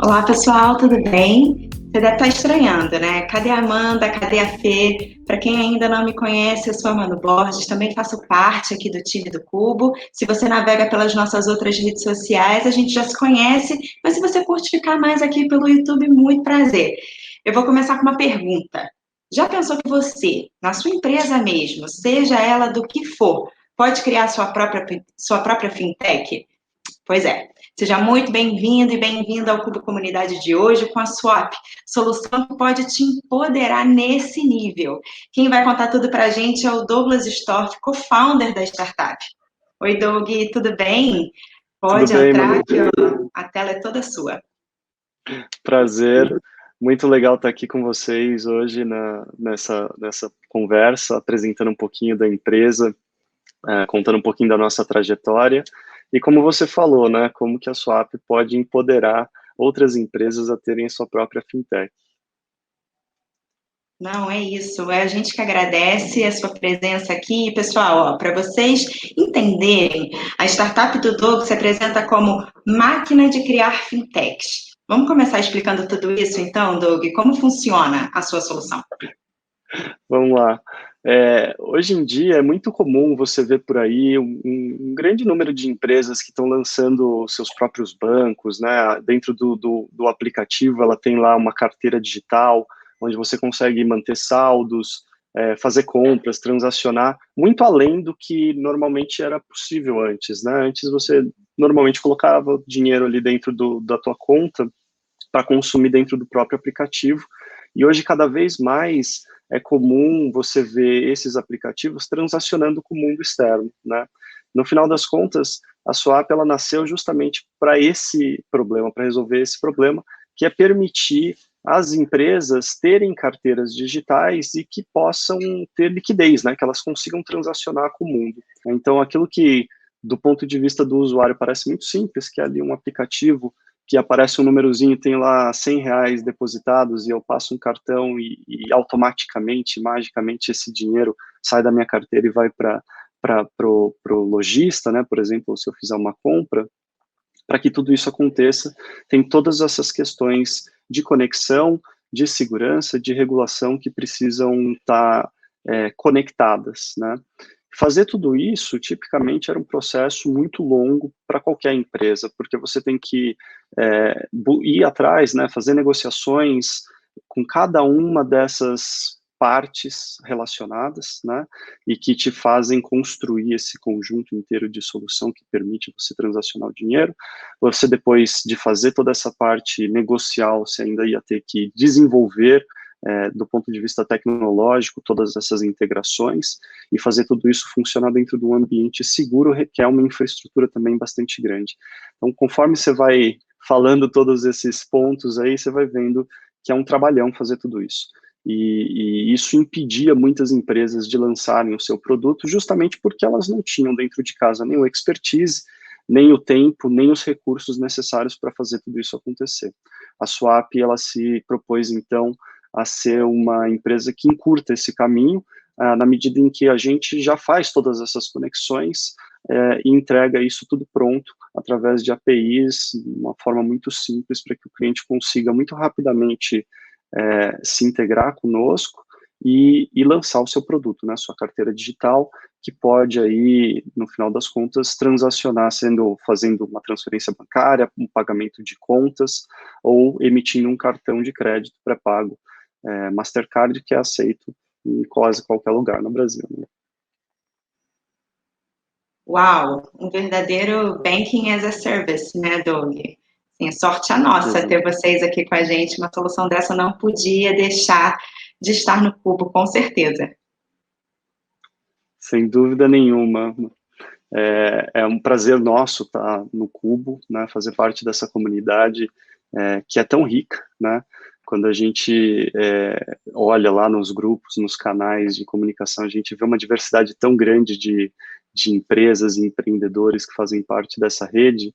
Olá, pessoal, tudo bem? Você deve estar estranhando, né? Cadê a Amanda? Cadê a Fê? Para quem ainda não me conhece, eu sou a Amanda Borges, também faço parte aqui do time do Cubo. Se você navega pelas nossas outras redes sociais, a gente já se conhece, mas se você curte ficar mais aqui pelo YouTube, muito prazer. Eu vou começar com uma pergunta. Já pensou que você, na sua empresa mesmo, seja ela do que for, pode criar sua própria fintech? Pois é. Seja muito bem-vindo e bem-vinda ao Cubo Comunidade de hoje com a Swap, solução que pode te empoderar nesse nível. Quem vai contar tudo para a gente é o Douglas Storff, co-founder da startup. Oi, Doug, tudo bem? Tudo Pode bem, entrar Manu? aqui, ó. A tela é toda sua. Prazer. Muito legal estar aqui com vocês hoje nessa conversa, apresentando um pouquinho da empresa, contando um pouquinho da nossa trajetória. E como você falou, né, como que a Swap pode empoderar outras empresas a terem sua própria fintech. Não, é isso. É a gente que agradece a sua presença aqui. Pessoal, para vocês entenderem, a startup do Doug se apresenta como máquina de criar fintechs. Vamos começar explicando tudo isso, então, Doug? Como funciona a sua solução? Vamos lá. Hoje em dia é muito comum você ver por aí um grande número de empresas que estão lançando seus próprios bancos, né? Dentro do aplicativo, ela tem lá uma carteira digital, onde você consegue manter saldos, fazer compras, transacionar, muito além do que normalmente era possível antes, né? Antes você normalmente colocava o dinheiro ali dentro da tua conta para consumir dentro do próprio aplicativo, e hoje cada vez mais é comum você ver esses aplicativos transacionando com o mundo externo, né? No final das contas, a Swap ela nasceu justamente para esse problema, para resolver esse problema, que é permitir às empresas terem carteiras digitais e que possam ter liquidez, né? Que elas consigam transacionar com o mundo. Então, aquilo que, do ponto de vista do usuário, parece muito simples, que é ali um aplicativo que aparece um númerozinho, tem lá R$ 100 depositados e eu passo um cartão e automaticamente, magicamente, esse dinheiro sai da minha carteira e vai para pro lojista, né? Por exemplo, se eu fizer uma compra, para que tudo isso aconteça, tem todas essas questões de conexão, de segurança, de regulação que precisam estar conectadas, né? Fazer tudo isso, tipicamente, era um processo muito longo para qualquer empresa, porque você tem que ir atrás, né, fazer negociações com cada uma dessas partes relacionadas, né, e que te fazem construir esse conjunto inteiro de solução que permite você transacionar o dinheiro. Você, depois de fazer toda essa parte negocial, você ainda ia ter que desenvolver do ponto de vista tecnológico, todas essas integrações, e fazer tudo isso funcionar dentro de um ambiente seguro requer uma infraestrutura também bastante grande. Então, conforme você vai falando todos esses pontos aí, você vai vendo que é um trabalhão fazer tudo isso. E isso impedia muitas empresas de lançarem o seu produto justamente porque elas não tinham dentro de casa nem o expertise, nem o tempo, nem os recursos necessários para fazer tudo isso acontecer. A Swap, ela se propôs, então, a ser uma empresa que encurta esse caminho, na medida em que a gente já faz todas essas conexões e entrega isso tudo pronto através de APIs, de uma forma muito simples para que o cliente consiga muito rapidamente se integrar conosco e lançar o seu produto, né, sua carteira digital, que pode aí, no final das contas, transacionar fazendo uma transferência bancária, um pagamento de contas ou emitindo um cartão de crédito pré-pago Mastercard, que é aceito em quase qualquer lugar no Brasil, né? Uau, um verdadeiro banking as a service, né, Doug? Sim, sorte a nossa Exato. ter vocês aqui com a gente. Uma solução dessa não podia deixar de estar no Cubo, com certeza. Sem dúvida nenhuma. É um prazer nosso estar no Cubo, né, fazer parte dessa comunidade que é tão rica, né? Quando a gente olha lá nos grupos, nos canais de comunicação, a gente vê uma diversidade tão grande de empresas e empreendedores que fazem parte dessa rede,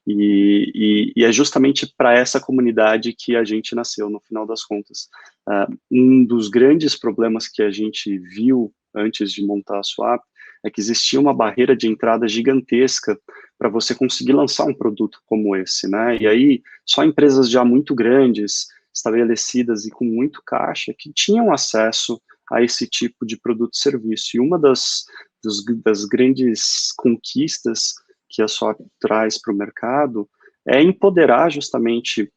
e é justamente para essa comunidade que a gente nasceu, no final das contas. Um dos grandes problemas que a gente viu antes de montar a Swap é que existia uma barreira de entrada gigantesca para você conseguir lançar um produto como esse, né? E aí, só empresas já muito grandes, estabelecidas e com muito caixa, que tinham acesso a esse tipo de produto e serviço. E uma das grandes conquistas que a Swap traz para o mercado é empoderar justamente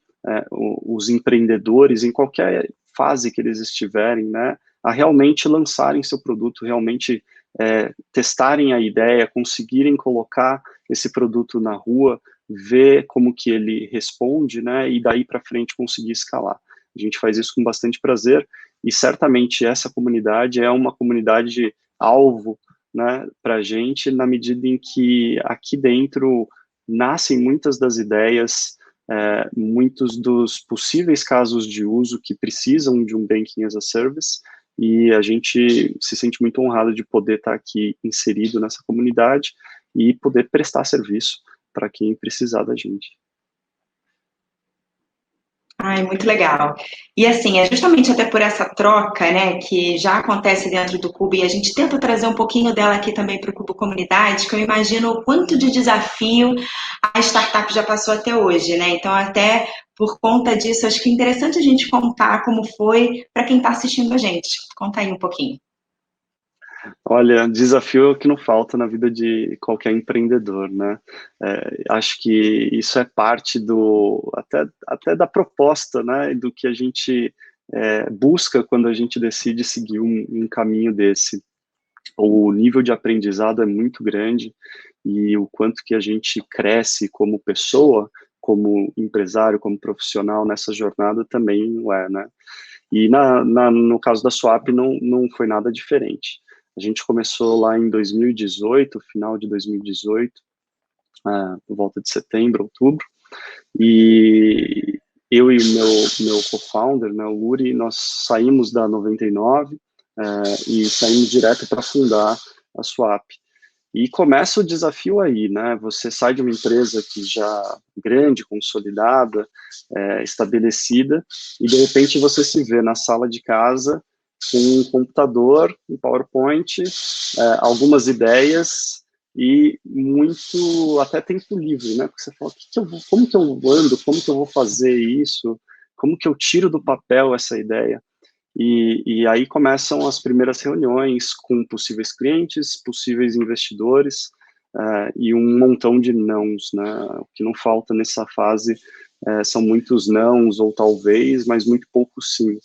os empreendedores em qualquer fase que eles estiverem, né, a realmente lançarem seu produto, realmente testarem a ideia, conseguirem colocar esse produto na rua, ver como que ele responde, né, e daí para frente conseguir escalar. A gente faz isso com bastante prazer e certamente essa comunidade é uma comunidade alvo, né, para a gente, na medida em que aqui dentro nascem muitas das ideias, muitos dos possíveis casos de uso que precisam de um Banking as a Service, e a gente se sente muito honrado de poder estar aqui inserido nessa comunidade e poder prestar serviço para quem precisar da gente. Ai, muito legal. E assim, é justamente até por essa troca, né, que já acontece dentro do Cubo, e a gente tenta trazer um pouquinho dela aqui também para o Cubo Comunidade, que eu imagino o quanto de desafio a startup já passou até hoje, né? Então, até por conta disso, acho que é interessante a gente contar como foi para quem está assistindo a gente. Conta aí um pouquinho. Olha, desafio é o que não falta na vida de qualquer empreendedor, né? Acho que isso é parte até da proposta, né? Do que a gente busca quando a gente decide seguir um caminho desse. O nível de aprendizado é muito grande e o quanto que a gente cresce como pessoa, como empresário, como profissional nessa jornada também é, né? E no caso da Swap não foi nada diferente. A gente começou lá em 2018, final de 2018, por volta de setembro, outubro, e eu e o meu co-founder, né, o Uri, nós saímos da 99 e saímos direto para fundar a Swap. E começa o desafio aí, né? Você sai de uma empresa que já grande, consolidada, estabelecida, e de repente você se vê na sala de casa com um computador, um PowerPoint, algumas ideias e muito até tempo livre, né? Porque você fala, como que eu ando, como que eu vou fazer isso, como que eu tiro do papel essa ideia? E aí começam as primeiras reuniões com possíveis clientes, possíveis investidores, e um montão de nãos, né? O que não falta nessa fase são muitos nãos, ou talvez, mas muito poucos sim.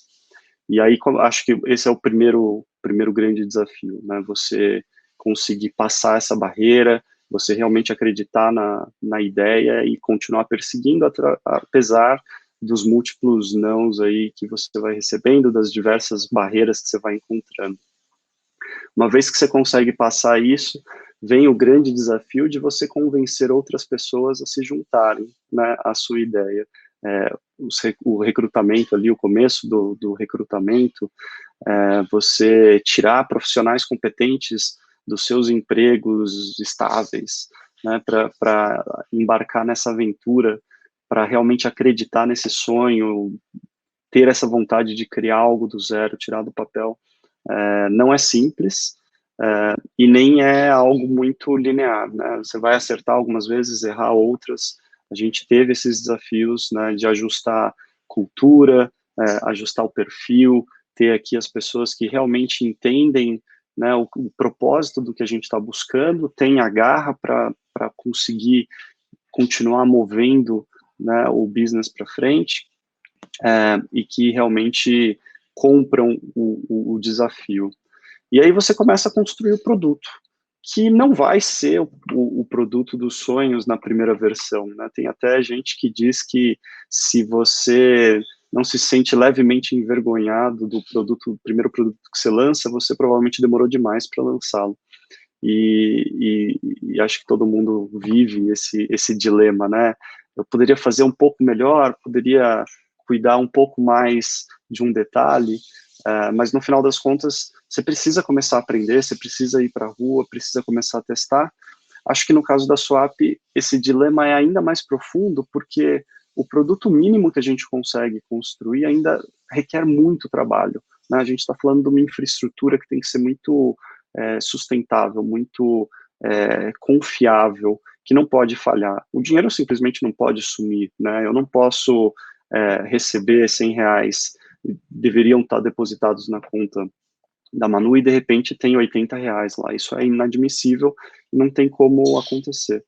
E aí acho que esse é o primeiro grande desafio, né? Você conseguir passar essa barreira, você realmente acreditar na ideia e continuar perseguindo, apesar dos múltiplos nãos aí que você vai recebendo, das diversas barreiras que você vai encontrando. Uma vez que você consegue passar isso, vem o grande desafio de você convencer outras pessoas a se juntarem, né, à sua ideia. O recrutamento ali, o começo do recrutamento, você tirar profissionais competentes dos seus empregos estáveis, né, para embarcar nessa aventura, para realmente acreditar nesse sonho, ter essa vontade de criar algo do zero, tirar do papel, não é simples, e nem é algo muito linear, né? Você vai acertar algumas vezes, errar outras. A gente teve esses desafios, né, de ajustar cultura, ajustar o perfil, ter aqui as pessoas que realmente entendem, né, o propósito do que a gente está buscando, tem a garra para conseguir continuar movendo, né, o business para frente, e que realmente compram o desafio. E aí você começa a construir o produto, que não vai ser o produto dos sonhos na primeira versão, né? Tem até gente que diz que se você não se sente levemente envergonhado do primeiro produto que você lança, você provavelmente demorou demais para lançá-lo. E acho que todo mundo vive esse dilema, né? Eu poderia fazer um pouco melhor, poderia cuidar um pouco mais de um detalhe, mas no final das contas, você precisa começar a aprender, você precisa ir para a rua, precisa começar a testar. Acho que no caso da Swap, esse dilema é ainda mais profundo, porque o produto mínimo que a gente consegue construir ainda requer muito trabalho, né? A gente está falando de uma infraestrutura que tem que ser muito sustentável, muito confiável, que não pode falhar. O dinheiro simplesmente não pode sumir, né? Eu não posso receber R$ 100, deveriam estar depositados na conta da Manu e de repente tem R$ 80 lá. Isso é inadmissível, não tem como acontecer.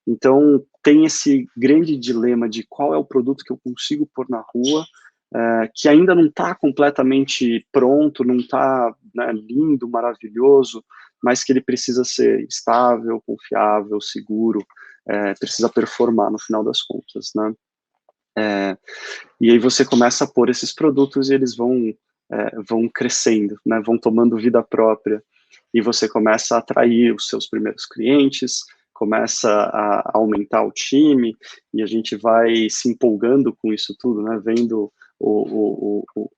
Então, tem esse grande dilema de qual é o produto que eu consigo pôr na rua, que ainda não está completamente pronto, não está, né, lindo, maravilhoso, mas que ele precisa ser estável, confiável, seguro, precisa performar no final das contas, né? E aí você começa a pôr esses produtos e eles vão crescendo, né, vão tomando vida própria, e você começa a atrair os seus primeiros clientes, começa a aumentar o time, e a gente vai se empolgando com isso tudo, né, vendo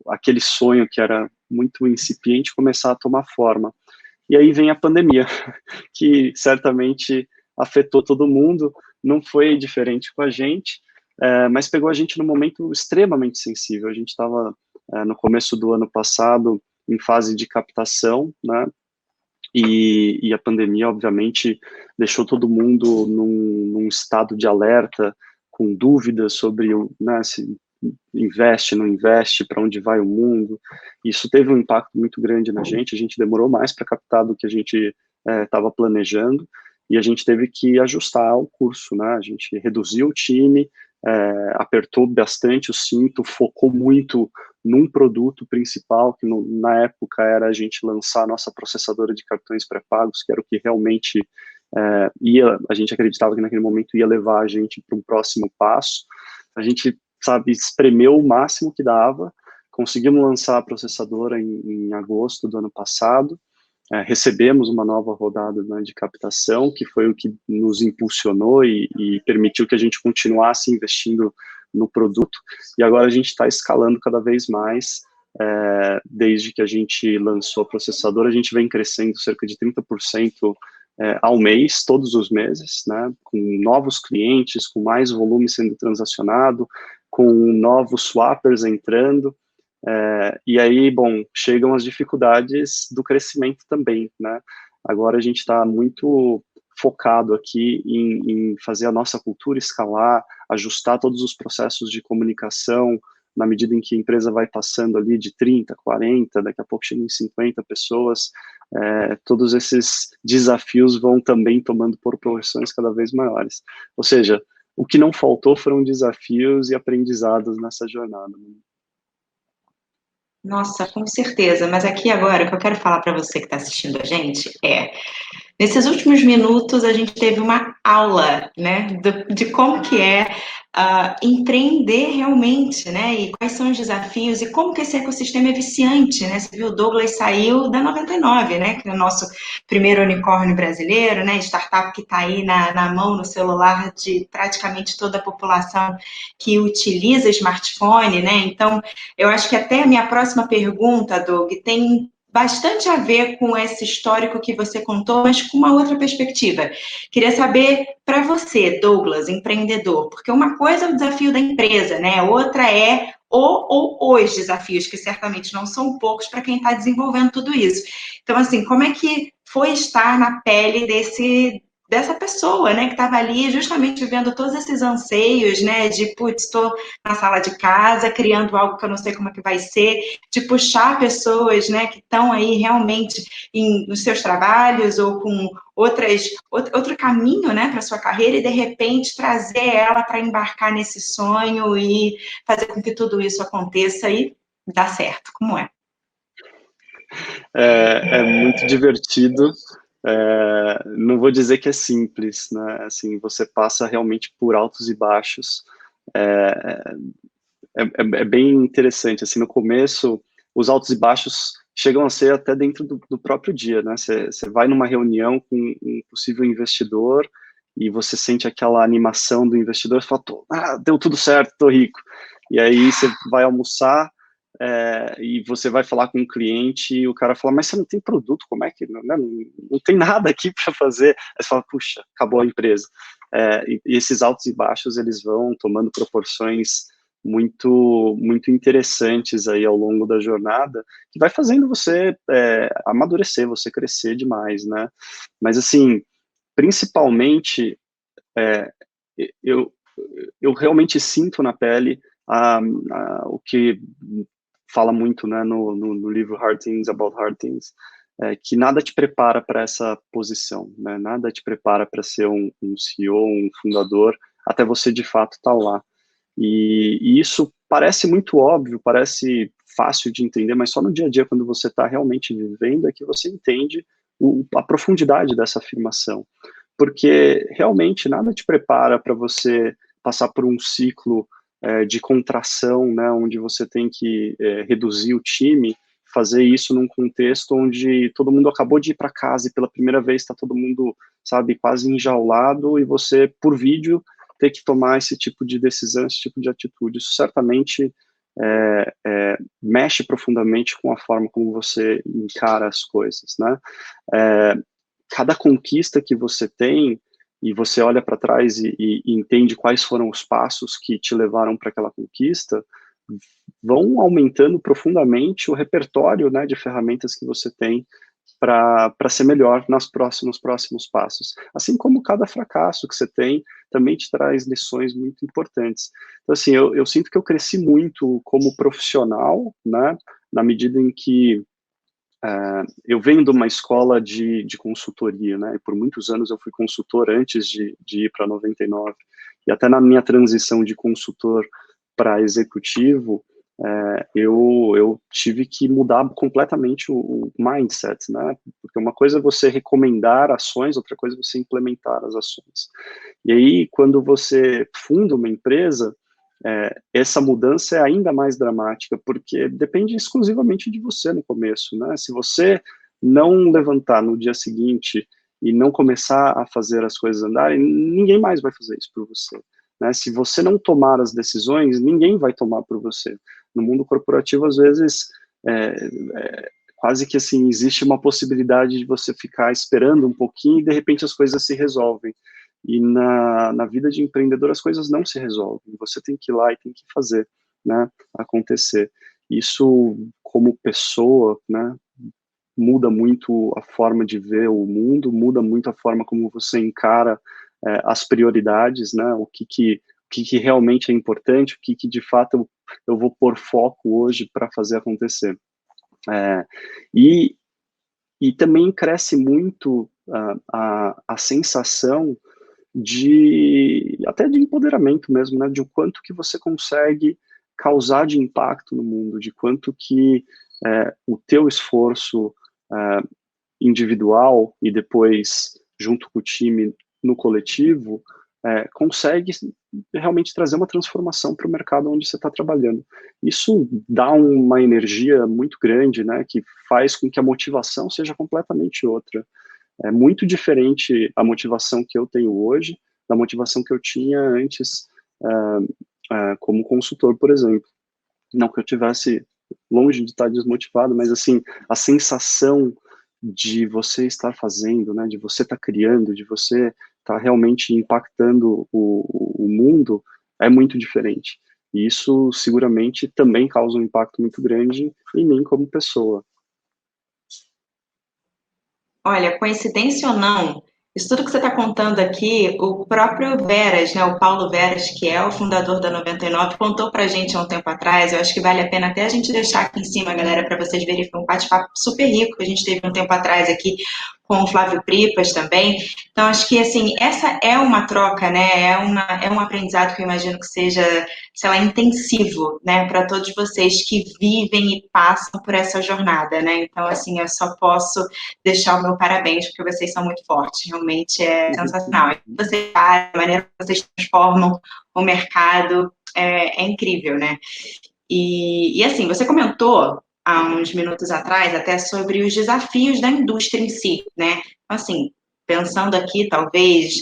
aquele sonho que era muito incipiente começar a tomar forma. E aí vem a pandemia, que certamente afetou todo mundo, não foi diferente com a gente, mas pegou a gente num momento extremamente sensível. A gente estava, no começo do ano passado, em fase de captação, né, e a pandemia, obviamente, deixou todo mundo num estado de alerta, com dúvidas sobre, né, se investe, não investe, para onde vai o mundo. Isso teve um impacto muito grande na gente. A gente demorou mais para captar do que a gente estava planejando, e a gente teve que ajustar o curso, né? A gente reduziu o time, apertou bastante o cinto, focou muito num produto principal, que na época era a gente lançar a nossa processadora de cartões pré-pagos, que era o que realmente a gente acreditava que naquele momento ia levar a gente para um próximo passo. A gente, sabe, espremeu o máximo que dava, conseguimos lançar a processadora em agosto do ano passado, recebemos uma nova rodada, né, de captação, que foi o que nos impulsionou e permitiu que a gente continuasse investindo no produto, e agora a gente está escalando cada vez mais. Desde que a gente lançou a processadora, a gente vem crescendo cerca de 30% ao mês, todos os meses, né, com novos clientes, com mais volume sendo transacionado, com novos swappers entrando, e aí, bom, chegam as dificuldades do crescimento também, né? Agora a gente está muito focado aqui em fazer a nossa cultura escalar, ajustar todos os processos de comunicação, na medida em que a empresa vai passando ali de 30, 40, daqui a pouco chega em 50 pessoas, todos esses desafios vão também tomando proporções cada vez maiores. Ou seja, o que não faltou foram desafios e aprendizados nessa jornada. Nossa, com certeza. Mas aqui agora, o que eu quero falar para você que está assistindo a gente nesses últimos minutos a gente teve uma aula, né, de como que é empreender realmente, né, e quais são os desafios e como que esse ecossistema é viciante, né? Você viu, o Douglas saiu da 99, né, que é o nosso primeiro unicórnio brasileiro, né, startup que está aí na mão, no celular de praticamente toda a população que utiliza smartphone, né? Então, eu acho que até a minha próxima pergunta, Doug, tem bastante a ver com esse histórico que você contou, mas com uma outra perspectiva. Queria saber para você, Douglas, empreendedor, porque uma coisa é o desafio da empresa, né? Outra é os desafios, que certamente não são poucos para quem está desenvolvendo tudo isso. Então, assim, como é que foi estar na pele dessa pessoa, né, que estava ali justamente vivendo todos esses anseios, né, de, putz, estou na sala de casa, criando algo que eu não sei como é que vai ser, de puxar pessoas, né, que estão aí realmente nos seus trabalhos ou com outro caminho, né, para sua carreira e, de repente, trazer ela para embarcar nesse sonho e fazer com que tudo isso aconteça e dar certo. Como é? É muito divertido. Não vou dizer que é simples, né? Assim, você passa realmente por altos e baixos. É, é bem interessante. Assim, no começo, os altos e baixos chegam a ser até dentro do próprio dia, né? Você vai numa reunião com um possível investidor e você sente aquela animação do investidor e fala, deu tudo certo, tô rico. E aí você vai almoçar, e você vai falar com um cliente e o cara fala, mas você não tem produto, como é que, né? Não tem nada aqui para fazer. Aí você fala, puxa, acabou a empresa. E esses altos e baixos, eles vão tomando proporções muito, muito interessantes aí ao longo da jornada, que vai fazendo você amadurecer, você crescer demais, né? Mas assim, principalmente é, eu, eu realmente sinto na pele o que fala muito, né, no livro Hard Things About Hard Things, que nada te prepara para essa posição, né, nada te prepara para ser um CEO, um fundador, até você de fato estar lá. E isso parece muito óbvio, parece fácil de entender, mas só no dia a dia, quando você está realmente vivendo, é que você entende a profundidade dessa afirmação. Porque realmente nada te prepara para você passar por um ciclo de contração, né, onde você tem que reduzir o time, fazer isso num contexto onde todo mundo acabou de ir para casa e pela primeira vez está todo mundo, sabe, quase enjaulado, e você, por vídeo, ter que tomar esse tipo de decisão, esse tipo de atitude. Isso certamente mexe profundamente com a forma como você encara as coisas, né? Cada conquista que você tem, e você olha para trás e entende quais foram os passos que te levaram para aquela conquista, vão aumentando profundamente o repertório, né, de ferramentas que você tem para ser melhor nos próximos passos. Assim como cada fracasso que você tem também te traz lições muito importantes. Então, assim, eu sinto que eu cresci muito como profissional, né, na medida em que eu venho de uma escola de consultoria, né, e por muitos anos eu fui consultor antes de ir para 99, e até na minha transição de consultor para executivo, eu tive que mudar completamente o mindset, né, porque uma coisa é você recomendar ações, outra coisa é você implementar as ações. E aí, quando você funda uma empresa, essa mudança é ainda mais dramática, porque depende exclusivamente de você no começo, né? Se você não levantar no dia seguinte e não começar a fazer as coisas andarem, ninguém mais vai fazer isso por você, né? Se você não tomar as decisões, ninguém vai tomar por você. No mundo corporativo, às vezes, quase que assim, existe uma possibilidade de você ficar esperando um pouquinho e de repente as coisas se resolvem. E na vida de empreendedor as coisas não se resolvem, você tem que ir lá e tem que fazer, né, acontecer. Isso, como pessoa, né, muda muito a forma de ver o mundo, muda muito a forma como você encara as prioridades, né, o que realmente é importante, o que de fato eu vou pôr foco hoje para fazer acontecer. É, e, e também cresce muito a sensação até de empoderamento mesmo, né, de o quanto que você consegue causar de impacto no mundo, de quanto que o teu esforço individual e depois junto com o time no coletivo consegue realmente trazer uma transformação para o mercado onde você está trabalhando. Isso dá uma energia muito grande, né, que faz com que a motivação seja completamente outra. É muito diferente a motivação que eu tenho hoje da motivação que eu tinha antes como consultor, por exemplo. Não que eu tivesse longe de estar desmotivado, mas assim, a sensação de você estar fazendo, né, de você estar criando, de você estar realmente impactando o mundo é muito diferente. E isso seguramente também causa um impacto muito grande em mim como pessoa. Olha, coincidência ou não, isso tudo que você está contando aqui, o próprio Veras, né, o Paulo Veras, que é o fundador da 99, contou para a gente há um tempo atrás. Eu acho que vale a pena até a gente deixar aqui em cima, galera, para vocês verem. Foi um bate-papo super rico que a gente teve um tempo atrás aqui com o Flávio Pripas também. Então, acho que, assim, essa é uma troca, né, é um aprendizado que eu imagino que seja, sei lá, intensivo, né, para todos vocês que vivem e passam por essa jornada, né. Então, assim, eu só posso deixar o meu parabéns, porque vocês são muito fortes, realmente é sensacional. Vocês, a maneira que vocês transformam o mercado é incrível, né? E assim, você comentou há uns minutos atrás até sobre os desafios da indústria em si, né? Assim, pensando aqui, talvez,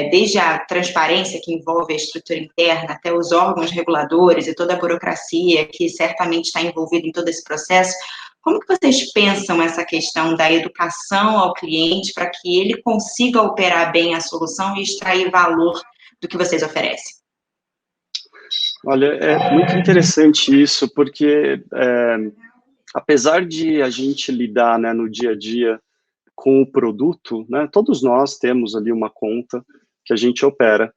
desde a transparência que envolve a estrutura interna, até os órgãos reguladores e toda a burocracia que certamente está envolvida em todo esse processo, como que vocês pensam essa questão da educação ao cliente para que ele consiga operar bem a solução e extrair valor do que vocês oferecem? Olha, é muito interessante isso, porque apesar de a gente lidar, né, no dia a dia com o produto, né, todos nós temos ali uma conta que a gente opera.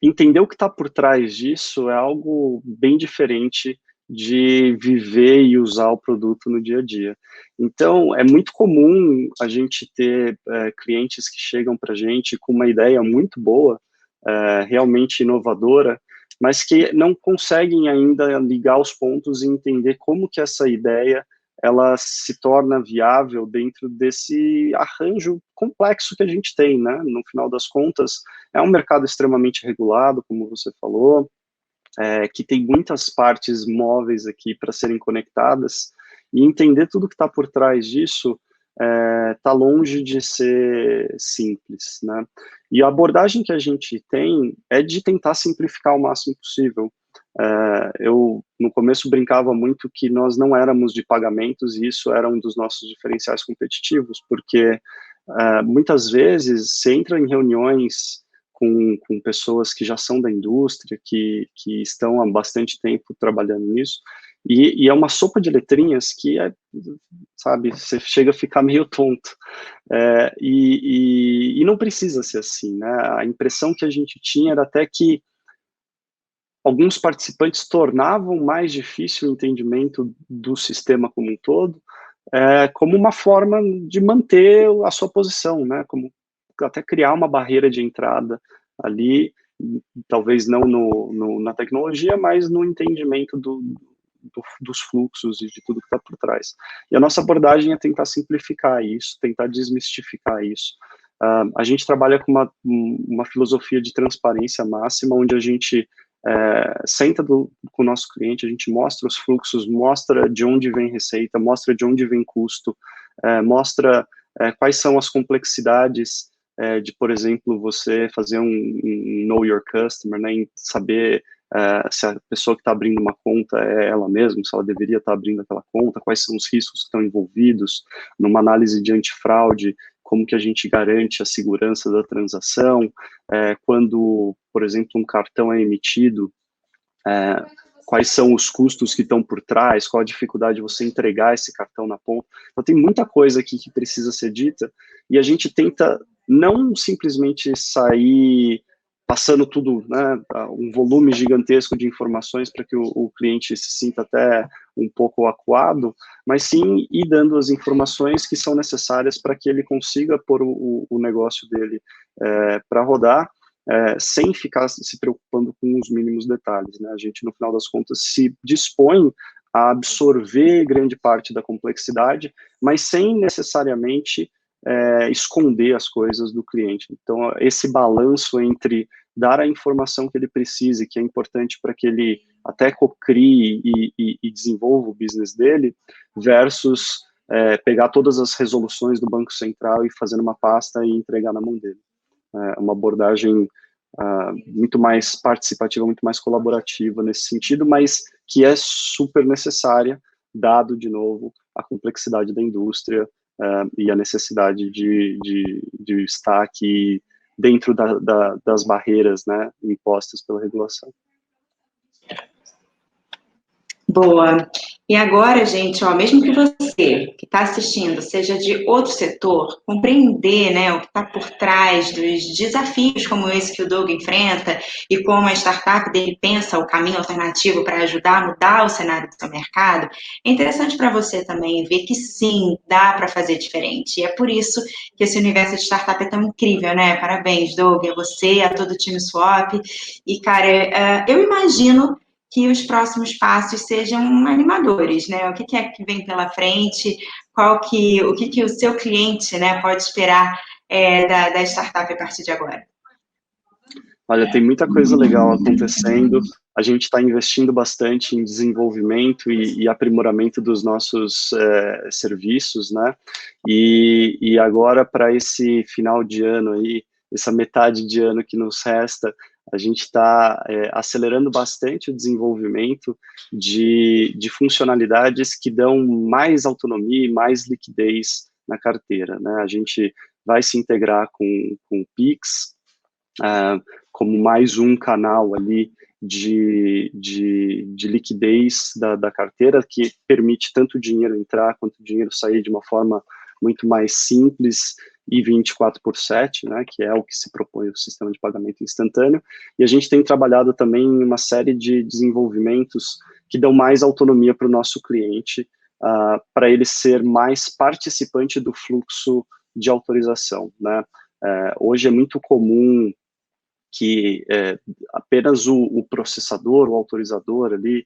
Entender o que está por trás disso é algo bem diferente de viver e usar o produto no dia a dia. Então, é muito comum a gente ter clientes que chegam para a gente com uma ideia muito boa, realmente inovadora, mas que não conseguem ainda ligar os pontos e entender como que essa ideia ela se torna viável dentro desse arranjo complexo que a gente tem, né? No final das contas, é um mercado extremamente regulado, como você falou, que tem muitas partes móveis aqui para serem conectadas, e entender tudo que está por trás disso está longe de ser simples, né? E a abordagem que a gente tem é de tentar simplificar o máximo possível. Eu, no começo, brincava muito que nós não éramos de pagamentos, e isso era um dos nossos diferenciais competitivos, porque muitas vezes você entra em reuniões com pessoas que já são da indústria, que estão há bastante tempo trabalhando nisso, e é uma sopa de letrinhas que sabe, você chega a ficar meio tonto. E não precisa ser assim, né? A impressão que a gente tinha era até que alguns participantes tornavam mais difícil o entendimento do sistema como um todo, como uma forma de manter a sua posição, né? Como até criar uma barreira de entrada ali, talvez não na tecnologia, mas no entendimento dos fluxos e de tudo que está por trás. E a nossa abordagem é tentar simplificar isso, tentar desmistificar isso. A gente trabalha com uma filosofia de transparência máxima, onde a gente senta com o nosso cliente, a gente mostra os fluxos, mostra de onde vem receita, mostra de onde vem custo, mostra quais são as complexidades de, por exemplo, você fazer um Know Your Customer, né, em saber se a pessoa que está abrindo uma conta é ela mesma, se ela deveria estar abrindo aquela conta, quais são os riscos que estão envolvidos, numa análise de antifraude, como que a gente garante a segurança da transação, quando, por exemplo, um cartão é emitido, quais são os custos que estão por trás, qual a dificuldade de você entregar esse cartão na ponta. Então, tem muita coisa aqui que precisa ser dita, e a gente tenta não simplesmente sair passando tudo, né, um volume gigantesco de informações para que o cliente se sinta até um pouco acuado, mas sim ir dando as informações que são necessárias para que ele consiga pôr o negócio dele para rodar, sem ficar se preocupando com os mínimos detalhes, né? A gente, no final das contas, se dispõe a absorver grande parte da complexidade, mas sem necessariamente esconder as coisas do cliente. Então, esse balanço entre dar a informação que ele precisa, que é importante para que ele até cocrie e desenvolva o business dele, versus pegar todas as resoluções do Banco Central e fazer uma pasta e entregar na mão dele. Uma abordagem muito mais participativa, muito mais colaborativa nesse sentido, mas que é super necessária, dado, de novo, a complexidade da indústria e a necessidade de estar aqui dentro das barreiras, né, impostas pela regulação. Boa. E agora, gente, ó, mesmo que você que está assistindo seja de outro setor, compreender, né, o que está por trás dos desafios como esse que o Doug enfrenta e como a startup dele pensa o caminho alternativo para ajudar a mudar o cenário do seu mercado, é interessante para você também ver que sim, dá para fazer diferente. E é por isso que esse universo de startup é tão incrível, né? Parabéns, Doug, a você, a todo o time Swap. E, cara, eu imagino que os próximos passos sejam animadores, né? O que é que vem pela frente? O que o seu cliente, né, pode esperar da startup a partir de agora? Olha, tem muita coisa legal acontecendo. A gente está investindo bastante em desenvolvimento e aprimoramento dos nossos serviços, né? E agora, para esse final de ano aí, essa metade de ano que nos resta, a gente está acelerando bastante o desenvolvimento de funcionalidades que dão mais autonomia e mais liquidez na carteira, né? A gente vai se integrar com o Pix, como mais um canal ali de liquidez da carteira, que permite tanto o dinheiro entrar quanto o dinheiro sair de uma forma muito mais simples e 24/7, né, que é o que se propõe o sistema de pagamento instantâneo, e a gente tem trabalhado também em uma série de desenvolvimentos que dão mais autonomia para o nosso cliente, para ele ser mais participante do fluxo de autorização, né. Hoje é muito comum que apenas o processador, o autorizador ali,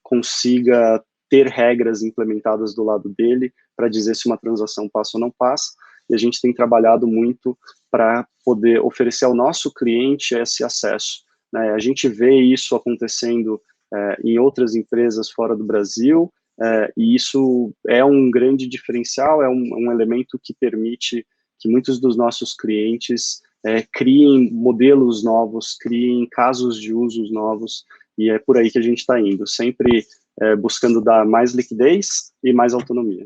consiga ter regras implementadas do lado dele para dizer se uma transação passa ou não passa, e a gente tem trabalhado muito para poder oferecer ao nosso cliente esse acesso, né? A gente vê isso acontecendo em outras empresas fora do Brasil, e isso é um grande diferencial, é um elemento que permite que muitos dos nossos clientes criem modelos novos, criem casos de usos novos, e é por aí que a gente está indo, sempre buscando dar mais liquidez e mais autonomia.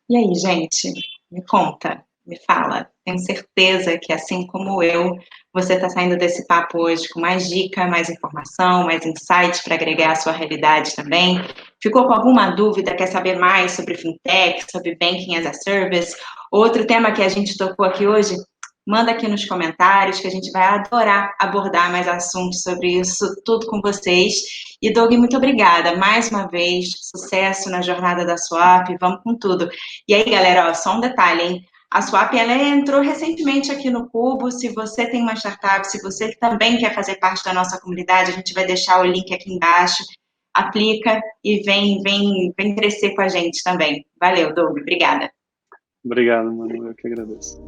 E aí, gente, me conta, me fala. Tenho certeza que, assim como eu, você está saindo desse papo hoje com mais dica, mais informação, mais insights para agregar a sua realidade também. Ficou com alguma dúvida, quer saber mais sobre fintech, sobre banking as a service? Outro tema que a gente tocou aqui hoje? Manda aqui nos comentários que a gente vai adorar abordar mais assuntos sobre isso tudo com vocês. E, Doug, muito obrigada mais uma vez. Sucesso na jornada da Swap. Vamos com tudo. E aí, galera, ó, só um detalhe, hein? A Swap, ela entrou recentemente aqui no Cubo. Se você tem uma startup, se você também quer fazer parte da nossa comunidade, a gente vai deixar o link aqui embaixo. Aplica e vem crescer com a gente também. Valeu, Doug. Obrigada. Obrigado, mano. Eu que agradeço.